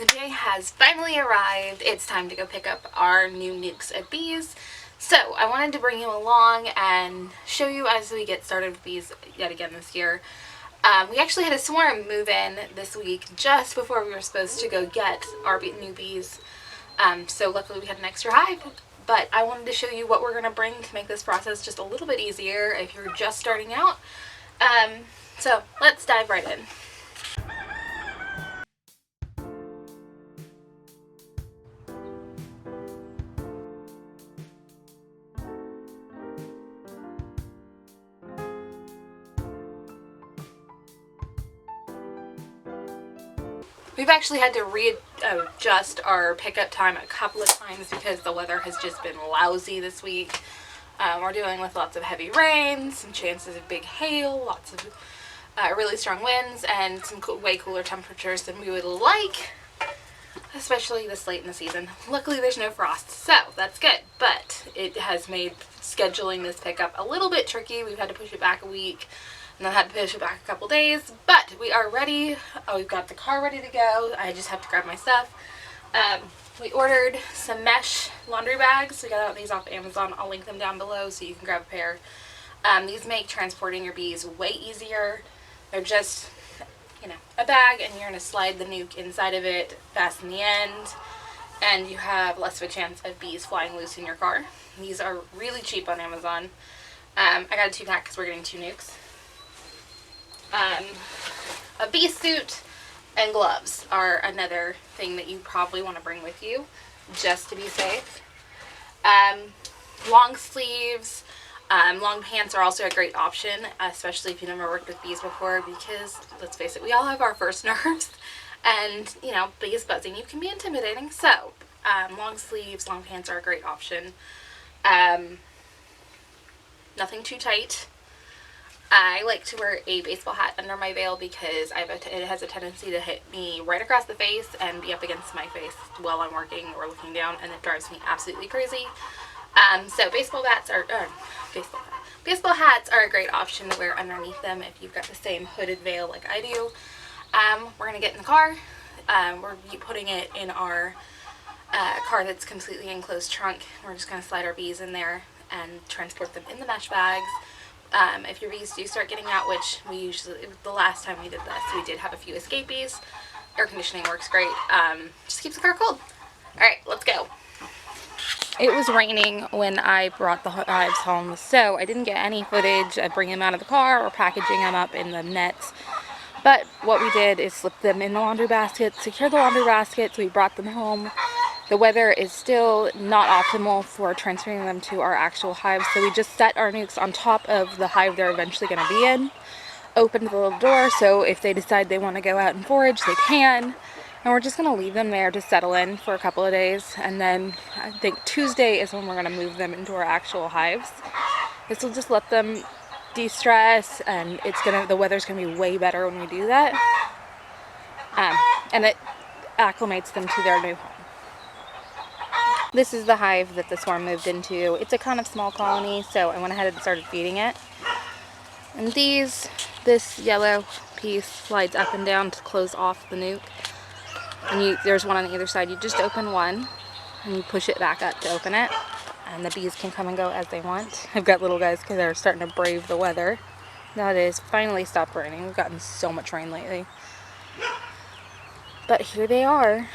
The day has finally arrived. It's time to go pick up our new nukes of bees. So I wanted to bring you along and show you as we get started with bees yet again this year. We actually had a swarm move in this week just before we were supposed to go get our new bees. So luckily we had an extra hive, but I wanted to show you what we're going to bring to make this process just a little bit easier if you're just starting out. So let's dive right in. We've actually had to readjust our pickup time a couple of times because the weather has just been lousy this week. We're dealing with lots of heavy rains, some chances of big hail, lots of really strong winds, and some way cooler temperatures than we would like, especially this late in the season. Luckily there's no frost, so that's good, but it has made scheduling this pickup a little bit tricky. We've had to push it back a week, and then had to push it back a couple days, but we are ready. We've got the car ready to go. I just have to grab my stuff. We ordered some mesh laundry bags. We got these off Amazon. I'll link them down below so you can grab a pair. These make transporting your bees way easier. They're just, a bag, and you're going to slide the nuke inside of it, fasten the end, and you have less of a chance of bees flying loose in your car. These are really cheap on Amazon. I got a 2-pack because we're getting 2 nukes. A bee suit and gloves are another thing that you probably want to bring with you just to be safe. Long sleeves, long pants are also a great option, especially if you've never worked with bees before, because let's face it, we all have our first nerves, and bees buzzing, you can be intimidating. So long sleeves, long pants are a great option. Nothing too tight. I like to wear a baseball hat under my veil because it has a tendency to hit me right across the face and be up against my face while I'm working or looking down, and it drives me absolutely crazy. So baseball hats are a great option to wear underneath them if you've got the same hooded veil like I do. We're going to get in the car. We're putting it in our car that's completely enclosed trunk. We're just going to slide our bees in there and transport them in the mesh bags. If your bees do start getting out, which the last time we did this, we did have a few escapees. Air conditioning works great. Just keeps the car cold. Alright, let's go. It was raining when I brought the hives home, so I didn't get any footage of bringing them out of the car or packaging them up in the nets. But what we did is slip them in the laundry basket, secure the laundry basket, so we brought them home. The weather is still not optimal for transferring them to our actual hives, so we just set our nukes on top of the hive they're eventually going to be in, opened the little door so if they decide they want to go out and forage, they can, and we're just going to leave them there to settle in for a couple of days, and then I think Tuesday is when we're going to move them into our actual hives. This will just let them de-stress, and the weather's going to be way better when we do that, and it acclimates them to their new home. This is the hive that the swarm moved into. It's a kind of small colony, so I went ahead and started feeding it. And this yellow piece slides up and down to close off the nuke. And there's one on either side. You just open one, and you push it back up to open it. And the bees can come and go as they want. I've got little guys because they're starting to brave the weather. Now it is finally stopped raining. We've gotten so much rain lately. But here they are.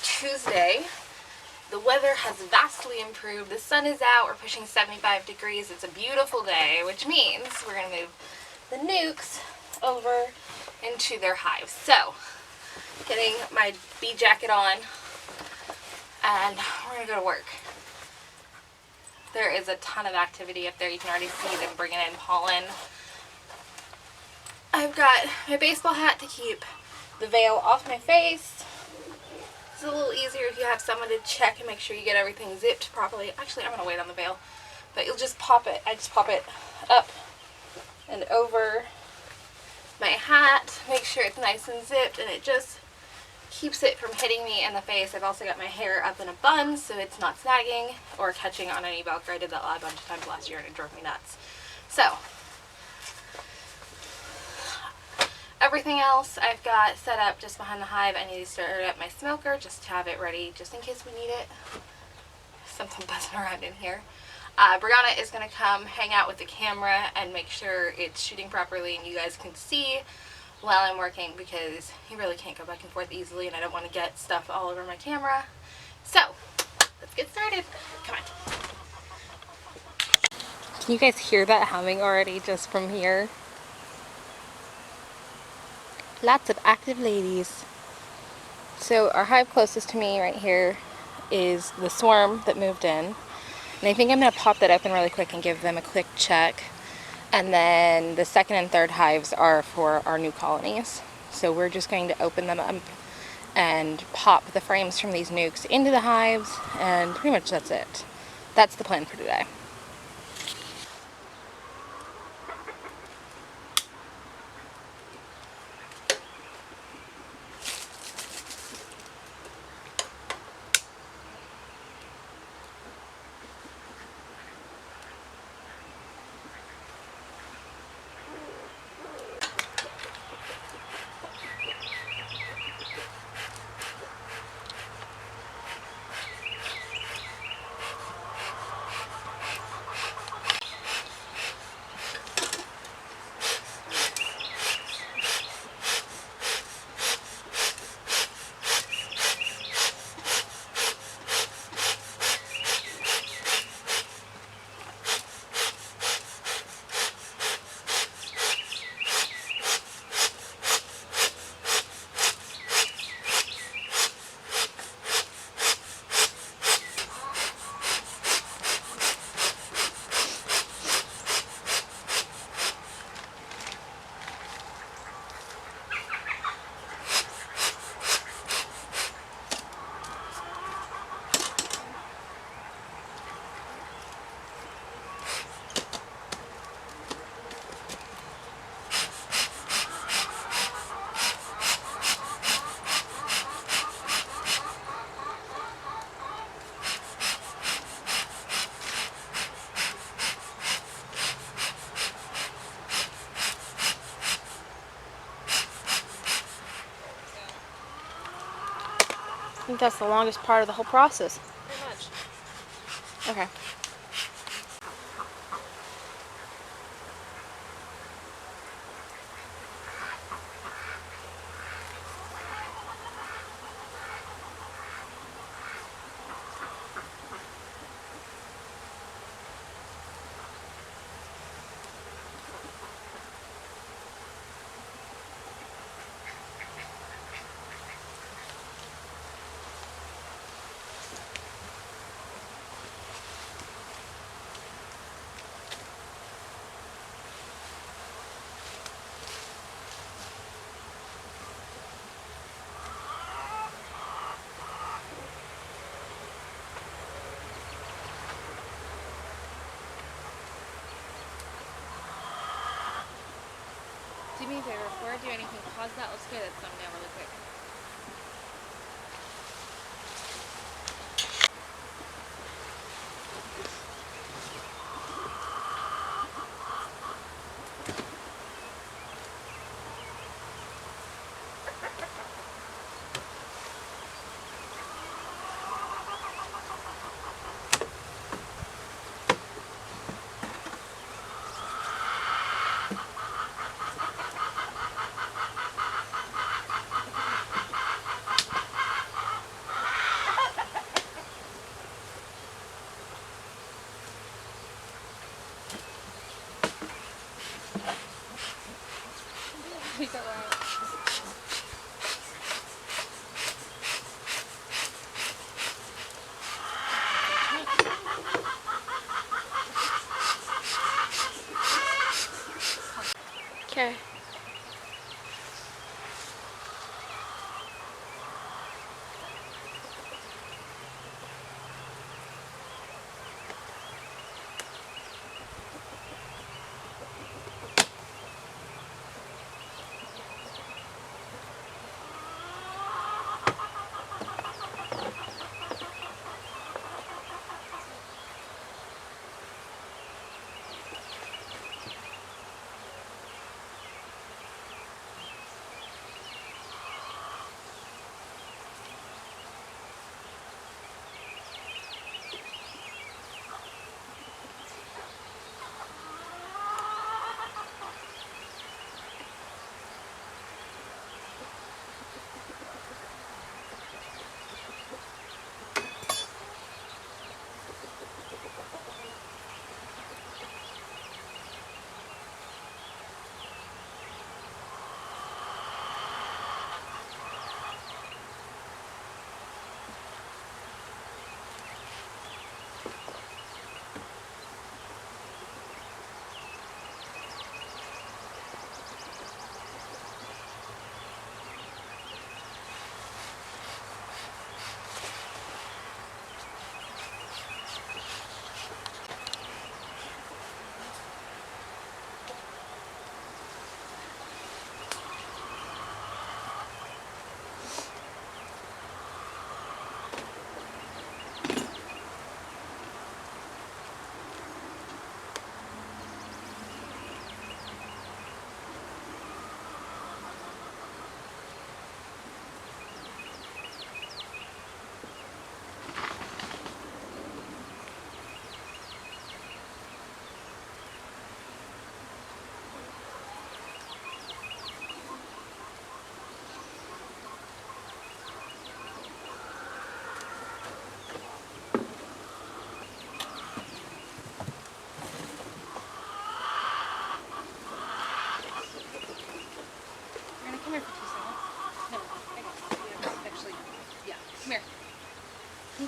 Tuesday. The weather has vastly improved. The sun is out. We're pushing 75 degrees. It's a beautiful day, which means we're going to move the nukes over into their hives. So, getting my bee jacket on, and we're going to go to work. There is a ton of activity up there. You can already see them bringing in pollen. I've got my baseball hat to keep the veil off my face. It's a little easier if you have someone to check and make sure you get everything zipped properly. Actually, I'm going to wait on the veil. But you'll just pop it. I just pop it up and over my hat. Make sure it's nice and zipped, and it just keeps it from hitting me in the face. I've also got my hair up in a bun so it's not snagging or catching on any velcro. I did that a bunch of times last year and it drove me nuts. So everything else I've got set up just behind the hive. I need to start up my smoker just to have it ready just in case we need it. Something buzzing around in here. Brianna is going to come hang out with the camera and make sure it's shooting properly and you guys can see while I'm working, because you really can't go back and forth easily and I don't want to get stuff all over my camera. So let's get started. Come on. Can you guys hear that humming already just from here? Lots of active ladies. So our hive closest to me right here is the swarm that moved in. And I think I'm going to pop that open really quick and give them a quick check. And then the second and third hives are for our new colonies. So we're just going to open them up and pop the frames from these nukes into the hives, and pretty much that's it. That's the plan for today. I think that's the longest part of the whole process. Pretty much. Okay. Do me a favor, before I do anything, pause that. Let's get that thumbnail really quick.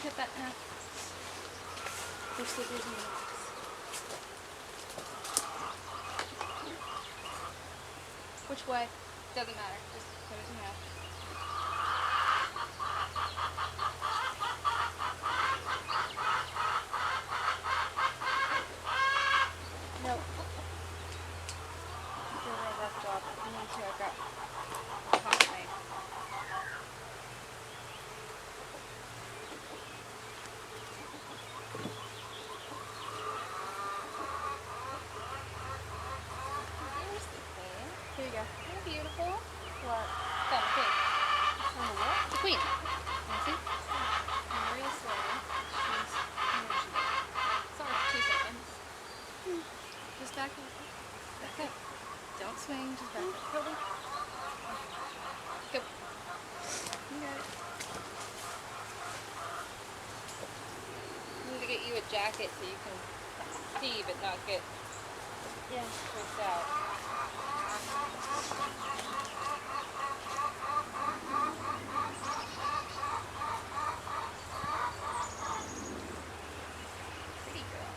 cut that in half. There's scissors in the box. Which way? Doesn't matter. Just cut it in half. Nope. You're doing a rough job. Me too. I've got hot knife. Here you go. Isn't it beautiful? What? Found the queen. Found the what? The queen. You see? Real slowly. She's Sorry for 2 seconds. Just back up. Back up. Don't swing. Just back up. Go. Go. You got it. I need to get you a jacket so you can see but not get freaked out. Pretty girl.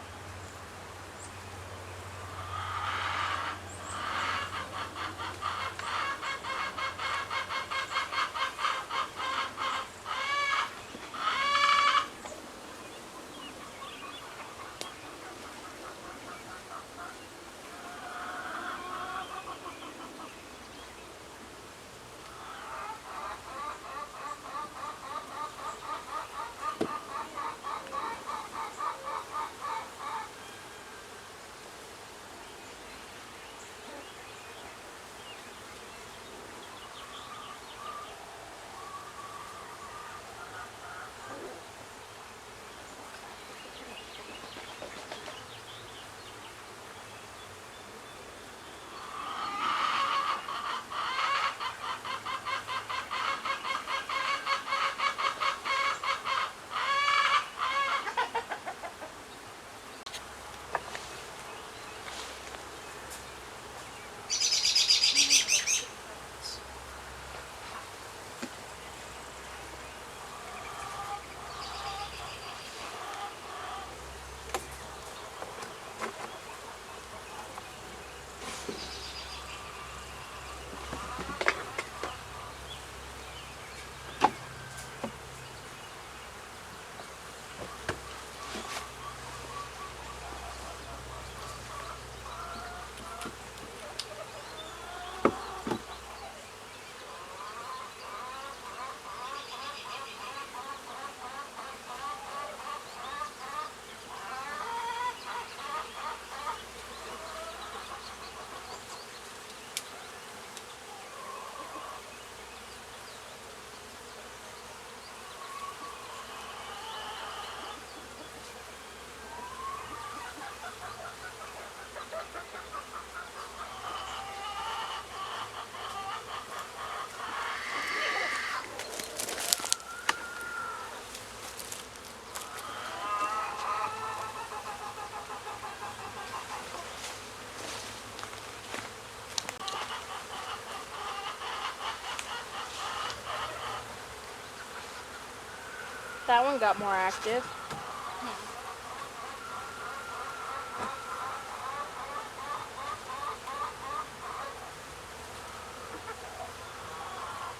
That one got more active.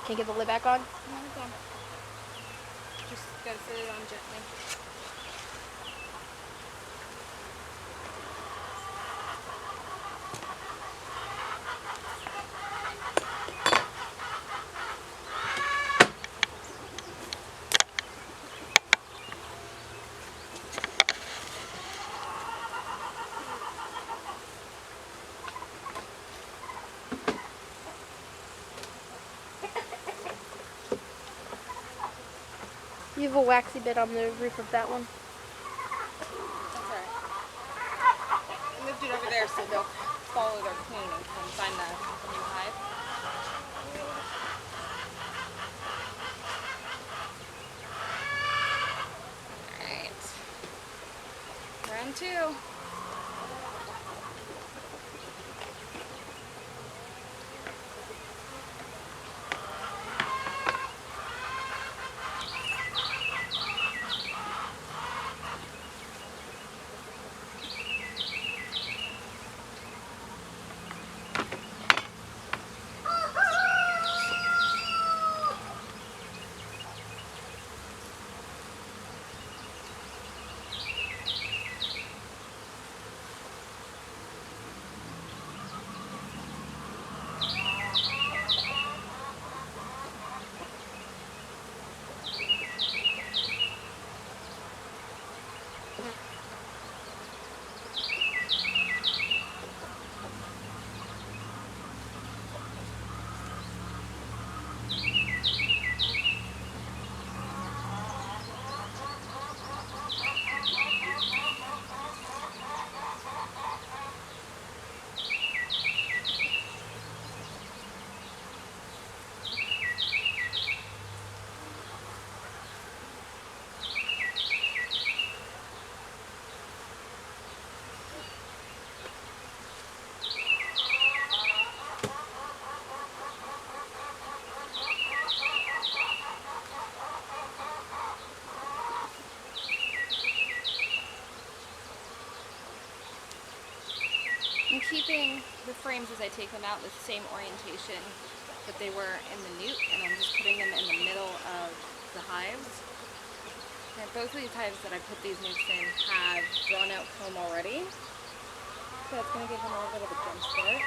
Can you get the lid back on? No, it's on. Just gotta set it on gently. You have a waxy bit on the roof of that one. That's alright. I moved it over there so they'll follow their queen and come find the new hive. Alright. Round 2. keeping the frames as I take them out the same orientation that they were in the newt, and I'm just putting them in the middle of the hives. And both of these hives that I put these newts in have drawn out comb already, so it's going to give them a little bit of a jump start.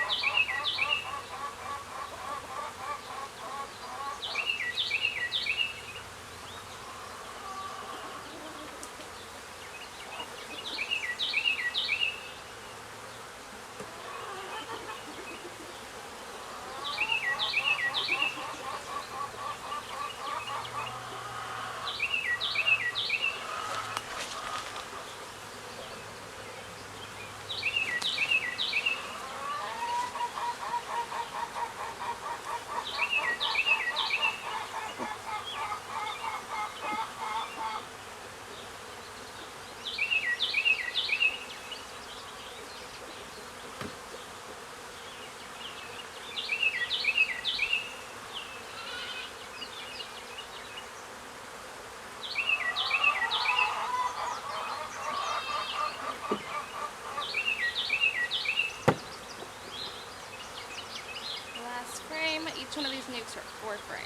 Each one of these nukes are 4 frames.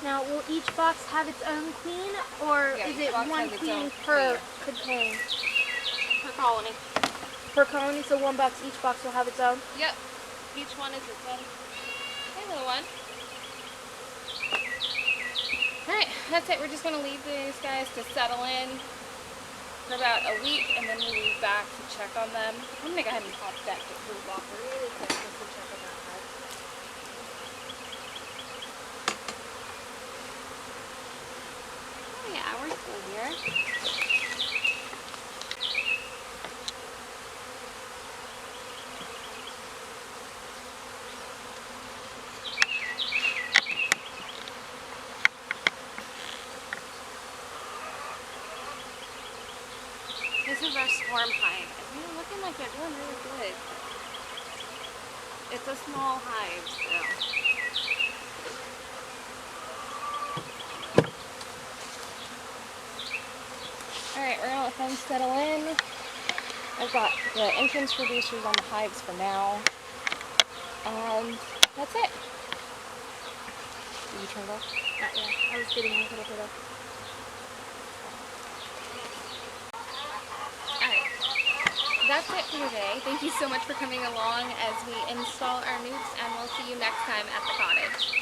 Now, will each box have its own queen, or Yeah, is each it box one has its queen own per cocoon? Per colony. Per colony, so one box, each box will have its own? Yep. Each one is its own. Hey, little one. Alright, that's it. We're just going to leave these guys to settle in for about a week, and then we'll be back to check on them. I'm going to go ahead and pop that food off really quick just to check on that hive. Oh yeah, we're still here. This is our swarm hive, and they're looking like they're doing really good. It's a small hive still. Alright, we're gonna let them settle in. I've got the entrance reducers on the hives for now. And that's it. Did you turn it off? Not yet. I was getting a little bit of. That's it for today. Thank you so much for coming along as we install our newts, and we'll see you next time at the cottage.